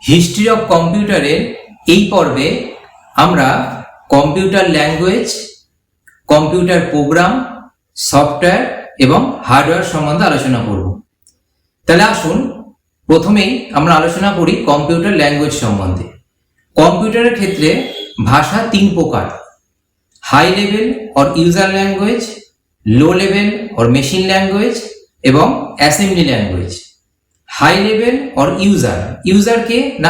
History of কম্পিউটারের এই পর্বে আমরা computer language, computer program, software এবং হার্ডওয়্যার সম্বন্ধে আলোচনা করব। তাহলে আসুন প্রথমেই আমরা আলোচনা করি কম্পিউটার ল্যাঙ্গুয়েজ সম্বন্ধে। কম্পিউটারের ক্ষেত্রে ভাষা তিন প্রকার: high level or user language, low level or machine language এবং assembly language. High level or ইউজারকে না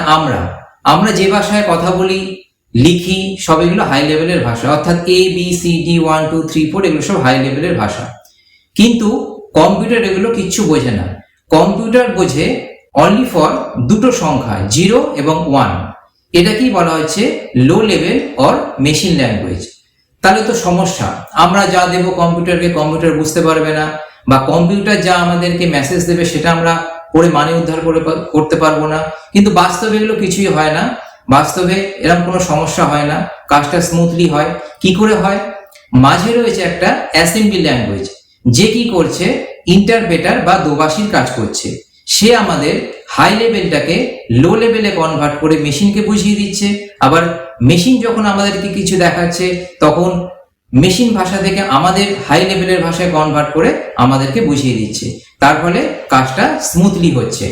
আমরা যে ভাষায় কথা বলি, লিখি, সব এগুলো হাই লেভেলের ভাষা, অর্থাৎ ABCD 1 2 3 4 এগুলো সব হাই লেভেলের ভাষা। কিন্তু কম্পিউটার এগুলো কিচ্ছু বোঝে না। কম্পিউটার বোঝে অনলি ফর দুটো সংখ্যা, 0 এবং 1। এটাকেই বলা হচ্ছে লো লেভেল অর মেশিন ল্যাঙ্গুয়েজ। তাহলে তো সমস্যা, আমরা যা দেব কম্পিউটারকে, কম্পিউটার বুঝতে পারবে না, বা কম্পিউটার যা আমাদেরকে মেসেজ দেবে সেটা আমরা পড়ে মানে উদ্ধার করতে পারবো না। কিন্তু বাস্তবে এগুলো কিছুই হয় না। বাস্তবে এরকম কোনো সমস্যা হয় না, কাজটা স্মুথলি হয়। কি করে হয়? মাঝে রয়েছে একটা অ্যাসেম্বলি ল্যাঙ্গুয়েজ, যে কি করছে, ইন্টারপ্রেটার বা দোভাষীর কাজ করছে। সে আমাদের হাই লেভেলটাকে লো লেভেলে কনভার্ট করে মেশিনকে বুঝিয়ে দিচ্ছে। আবার মেশিন যখন আমাদেরকে কিছু দেখাচ্ছে, তখন মেশিন ভাষা থেকে আমাদের হাই লেভেলের ভাষায় কনভার্ট করে আমাদেরকে বুঝিয়ে দিচ্ছে। তার ফলে কাজটা স্মুথলি হচ্ছে।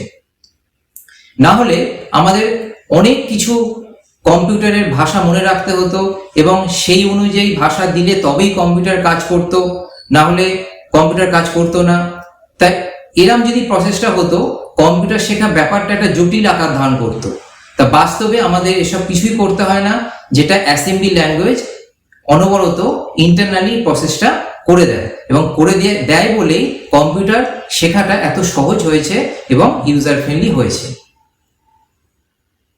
না হলে আমাদের অনেক কিছু কম্পিউটারের ভাষা মনে রাখতে হতো এবং সেই অনুযায়ী ভাষা দিলে তবেই কম্পিউটার কাজ করত, না হলে কম্পিউটার কাজ করতো না। তাই এরম যদি প্রসেসটা হতো, কম্পিউটার শেখা ব্যাপারটা একটা জটিল আকার ধারণ করতো। তা বাস্তবে আমাদের এসব কিছুই করতে হয় না, যেটা অ্যাসেম্বলি ল্যাঙ্গুয়েজ অনবরত ইন্টারনালি প্রসেসটা করে দেয়, এবং করে দেয় বলেই কম্পিউটার শেখাটা এত সহজ হয়েছে এবং ইউজার ফ্রেন্ডলি হয়েছে।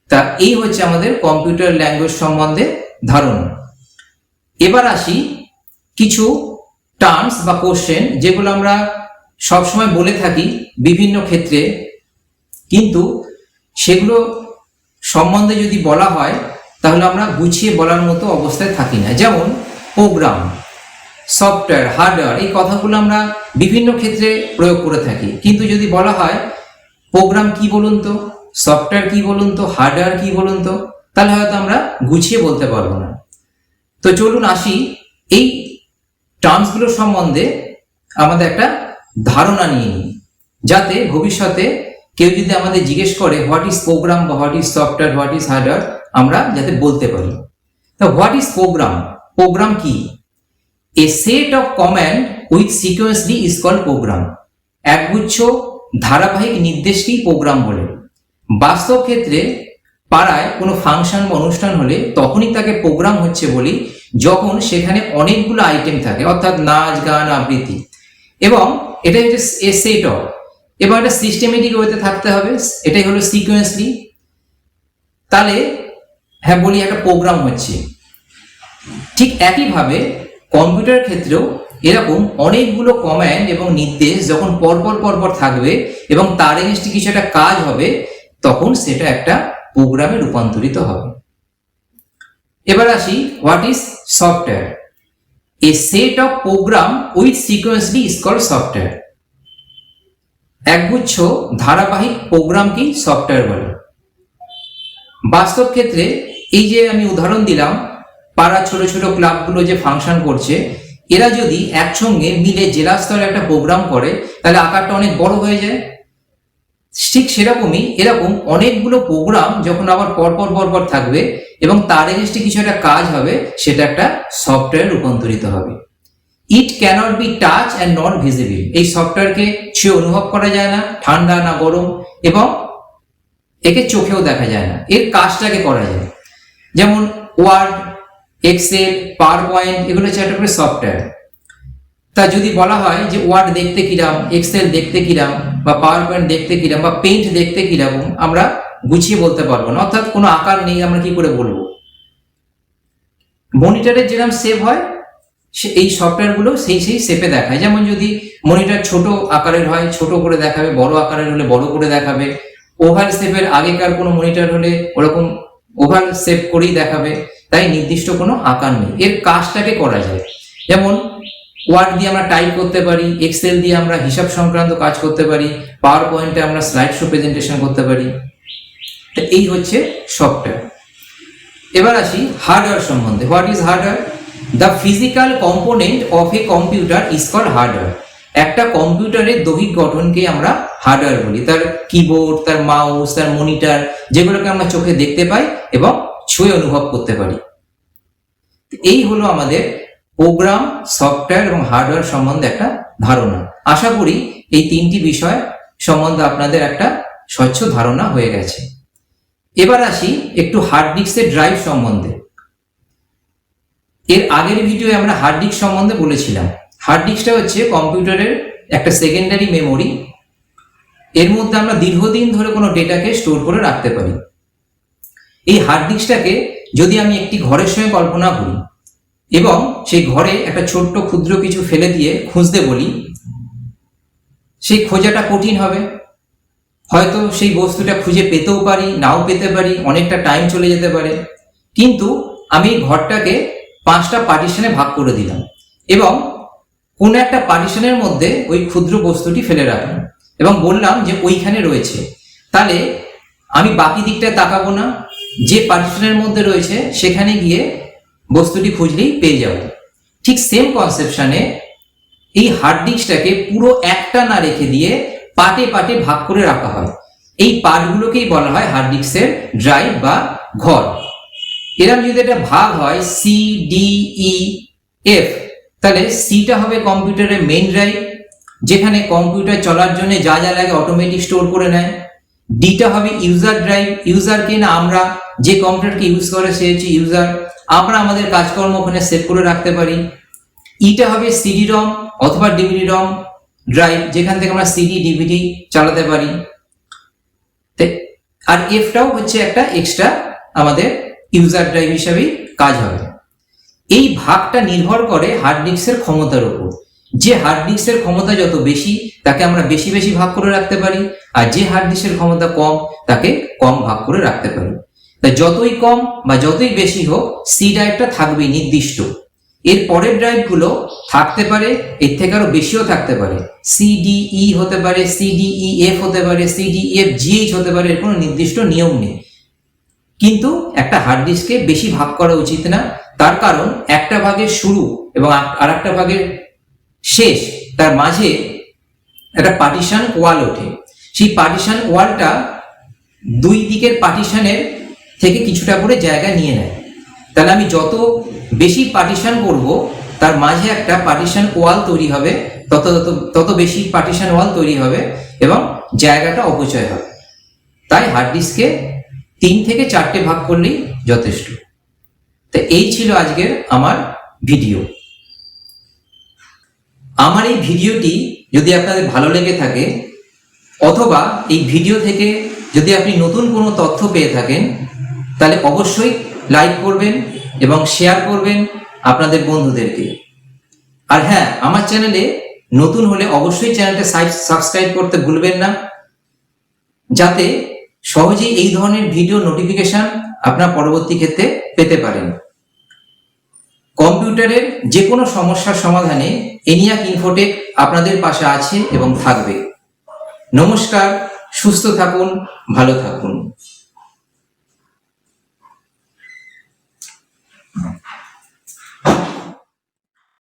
তা এই হচ্ছে আমাদের কম্পিউটার ল্যাঙ্গুয়েজ সম্বন্ধে ধারণা। এবার আসি কিছু টার্মস বা কোশ্চেন, যেগুলো আমরা সবসময় বলে থাকি বিভিন্ন ক্ষেত্রে, কিন্তু সেগুলো সম্বন্ধে যদি বলা হয় তাহলে আমরা গুছিয়ে বলার মতো অবস্থায় থাকি না। যেমন প্রোগ্রাম, সফটওয়্যার, হার্ডওয়্যার, এই কথাগুলো আমরা বিভিন্ন ক্ষেত্রে প্রয়োগ করে থাকি। কিন্তু যদি বলা হয় প্রোগ্রাম কি বলুন তো, সফটওয়্যার কি বলুন তো, হার্ডওয়্যার কি বলুন তো, তাহলে হয়তো আমরা গুছিয়ে বলতে পারবো না। তো চলুন আসি এই টার্মসগুলো সম্বন্ধে আমাদের একটা ধারণা নিয়ে নিই, যাতে ভবিষ্যতে কেউ যদি আমাদের জিজ্ঞেস করে হোয়াট ইজ প্রোগ্রাম বা what is software, what is hardware, আমরা যাতে বলতে পারি। তো হোয়াট ইজ প্রোগ্রাম? প্রোগ্রাম কি? A set of command with sequentially is called program. একগুচ্ছ ধারাবাহিক নির্দেশকেই প্রোগ্রাম বলে। বাস্তব ক্ষেত্রে পাড়ায় কোনো ফাংশন বা অনুষ্ঠান হলে তখনই তাকে প্রোগ্রাম হচ্ছে বলি যখন সেখানে অনেকগুলো আইটেম থাকে, অর্থাৎ নাচ, গান, আবৃত্তি, এবং এটা হচ্ছে এ সেট অফ, এবং এটা সিস্টেমেটিক ওয়েতে থাকতে হবে, এটাই হলো সিকোয়েন্সলি। তাহলে হ্যাঁ বলি একটা প্রোগ্রাম হচ্ছে। ঠিক একইভাবে কম্পিউটার ক্ষেত্রেও এরকম অনেকগুলো কমান্ড এবং নির্দেশ যখন পরপর থাকবে এবং তার এগেইনস্টে কিছু একটা কাজ হবে, তখন সেটা একটা প্রোগ্রামে রূপান্তরিত হবে। এবার আসি what is software. A set of program with sequentially is called software. একগুচ্ছ ধারাবাহিক প্রোগ্রামকেই সফটওয়্যার বলে। বাস্তব ক্ষেত্রে এই যে আমি উদাহরণ দিলাম, পাড়ার ছোট ছোট ক্লাবগুলো যে ফাংশন করছে, এরা যদি একসঙ্গে মিলে জেলা স্তরে একটা প্রোগ্রাম করে, তাহলে আকারটা অনেক বড় হয়ে যায়। ঠিক সেরকমই এরকম অনেকগুলো প্রোগ্রাম যখন আবার পরপর থাকবে এবং তার এগেইনস্টে কিছু একটা কাজ হবে, সেটা একটা সফটওয়্যার রূপান্তরিত হবে। It cannot be touch and not visible. এই সফটওয়্যারকে ছুঁয়ে অনুভব করা যায় না, ঠান্ডা না গরম, এবং একে চোখেও দেখা যায় না। এর কাজটাকে করা যায়, যেমন ওয়ার্ড, এক্সেল, পাওয়ার পয়েন্ট, এগুলো হচ্ছে একটা করে সফটওয়্যার। তা যদি বলা হয় যে ওয়ার্ড দেখতে কিরাম, এক্সেল দেখতে কিরাম, বা পাওয়ার পয়েন্ট দেখতে কিরাম, বা পেইন্ট দেখতে কিরকম, আমরা গুছিয়ে বলতে পারবো না, অর্থাৎ কোনো আকার নেই, আমরা কি করে বলবো? মনিটরের যেরকম শেপ হয়, এই সফটওয়্যারগুলো সেই শেপে দেখায়। যেমন যদি মনিটর ছোট আকারের হয়, ছোট করে দেখাবে, বড় আকারের হলে বড় করে দেখাবে। ওভাল শেপের আগেকার কোনো মনিটর হলে ওরকম ওভাল শেপ করেই দেখাবে। তাই নির্দিষ্ট কোনো আকার নেই, এর কাজটাকে করা যায়। যেমন ওয়ার্ড দিয়ে আমরা টাইপ করতে পারি, এক্সেল দিয়ে আমরা হিসাব সংক্রান্ত কাজ করতে পারি, পাওয়ার পয়েন্টে আমরা স্লাইড শো প্রেজেন্টেশন করতে পারি। তো এই হচ্ছে সফটওয়্যার। এবার আসি হার্ডওয়্যার সম্বন্ধে। What is hardware? The physical component of a computer is called hardware. একটা কম্পিউটারের দৈহিক গঠনকে আমরা হার্ডওয়্যার বলি। তার কিবোর্ড, তার মাউস, তার মনিটর, যেগুলোকে আমরা চোখে দেখতে পাই এবং ছুঁয়ে অনুভব করতে পারি। এই হলো আমাদের প্রোগ্রাম, সফটওয়্যার এবং হার্ডওয়্যার সম্বন্ধে একটা ধারণা। আশা করি এই তিনটি বিষয় সম্বন্ধে আপনাদের একটা স্বচ্ছ ধারণা হয়ে গেছে। এবার আসি একটু হার্ড ডিস্কের ড্রাইভ সম্বন্ধে। এর আগের ভিডিওয়ে আমরা হার্ড ডিস্ক সম্বন্ধে বলেছিলাম। হার্ড ডিস্কটা হচ্ছে কম্পিউটারের একটা সেকেন্ডারি মেমোরি। এর মধ্যে আমরা দীর্ঘদিন ধরে কোনো ডেটাকে স্টোর করে রাখতে পারি। এই হার্ড ডিস্কটাকে যদি আমি একটি ঘরের সঙ্গে কল্পনা করি এবং সেই ঘরে একটা ছোট্ট ক্ষুদ্র কিছু ফেলে দিয়ে খুঁজতে বলি, সেই খোঁজাটা কঠিন হবে। হয়তো সেই বস্তুটা খুঁজে পেতেও পারি, নাও পেতে পারি, অনেকটা টাইম চলে যেতে পারে। কিন্তু আমি ঘরটাকে 5টা পার্টিশনে ভাগ করে দিলাম এবং কোনো একটা পার্টিশনের মধ্যে ওই ক্ষুদ্র বস্তুটি ফেলে রাখলাম এবং বললাম যে ওইখানে রয়েছে। তাহলে আমি বাকি দিকটায় তাকাবো না, যে পার্টিশনের মধ্যে রয়েছে সেখানে গিয়ে বস্তুটি খুঁজলেই পেয়ে যাব। ঠিক সেম কনসেপশনে এই হার্ড ডিস্কটাকে পুরো একটা না রেখে দিয়ে পার্টে পার্টে ভাগ করে রাখা হয়। এই পার্টগুলোকেই বলা হয় হার্ড ডিস্কের ড্রাইভ বা ঘর। এরকম যদি একটা ভাগ হয় সি, ডি, ই, এফ, তাহলে সিটা হবে কম্পিউটারের মেইন ড্রাইভ, যেখানে কম্পিউটার চলার জন্য যা যা লাগে অটোমেটিক স্টোর করে নেয়। ডিটা হবে ইউজার ড্রাইভ, ইউজারকে না আমরা যে কম্পিউটারকে ইউজ করে সে হচ্ছে ইউজার, আমরা আমাদের কাজকর্ম ওখানে সেভ করে রাখতে পারি। ইটা হবে সিডি রম অথবা ডিভিডি রম ড্রাইভ, যেখান থেকে আমরা সিডি ডিভিডি চালাতে পারি। আর এফটাও হচ্ছে একটা এক্সট্রা আমাদের ইউজার ড্রাইভ হিসাবেই কাজ হবে। এই ভাগটা নির্ভর করে হার্ড ডিস্কের ক্ষমতার উপর। যে হার্ড ডিস্কের ক্ষমতা যত বেশি তাকে আমরা বেশি বেশি ভাগ করে রাখতে পারি, আর যে হার্ড ডিস্কের ক্ষমতা কম তাকে কম ভাগ করে রাখতে পারি। তাই যতই কম বা যতই বেশি হোক সি ড্রাইভটা থাকবেই নির্দিষ্ট। এর পরের ড্রাইভগুলো থাকতে পারে, এর থেকে আরো বেশিও থাকতে পারে। সিডিই হতে পারে, সিডিইএফ হতে পারে, সিডিএফ জিএইচ হতে পারে, এর কোনো নির্দিষ্ট নিয়ম নেই। কিন্তু একটা হার্ড ডিস্কে বেশি ভাগ করা উচিত না, তার কারণ একটা ভাগের শুরু এবং আর একটা ভাগের শেষ, তার মাঝে একটা পার্টিশন ওয়াল ওঠে। সেই পার্টিশন ওয়ালটা দুই দিকের পার্টিশনের থেকে কিছুটা করে জায়গা নিয়ে নেয়। তাহলে আমি যত বেশি পার্টিশন করব তার মাঝে একটা পার্টিশন ওয়াল তৈরি হবে, তত বেশি পার্টিশন ওয়াল তৈরি হবে এবং জায়গাটা অপচয় হবে। তাই হার্ড ডিস্কে 3 থেকে 4টে ভাগ করলেই যথেষ্ট। তো এই ছিল আজকের আমার ভিডিও। আমার এই ভিডিওটি যদি আপনাদের ভালো লেগে থাকে অথবা এই ভিডিও থেকে যদি আপনি নতুন কোনো তথ্য পেয়ে থাকেন, তাহলে অবশ্যই লাইক করবেন এবং শেয়ার করবেন আপনাদের বন্ধুদেরকে। আর হ্যাঁ, আমার চ্যানেলে নতুন হলে অবশ্যই চ্যানেলটা সাবস্ক্রাইব করতে ভুলবেন না, যাতে সহজেই এই ধরনের ভিডিও নোটিফিকেশন আপনার পরবর্তী ক্ষেত্রে পেতে পারেন। কম্পিউটারের যে কোনো সমস্যার সমাধানে এনিয়াক ইনফোটেক আপনাদের পাশে আছে এবং থাকবে। নমস্কার, সুস্থ থাকুন, ভালো থাকুন।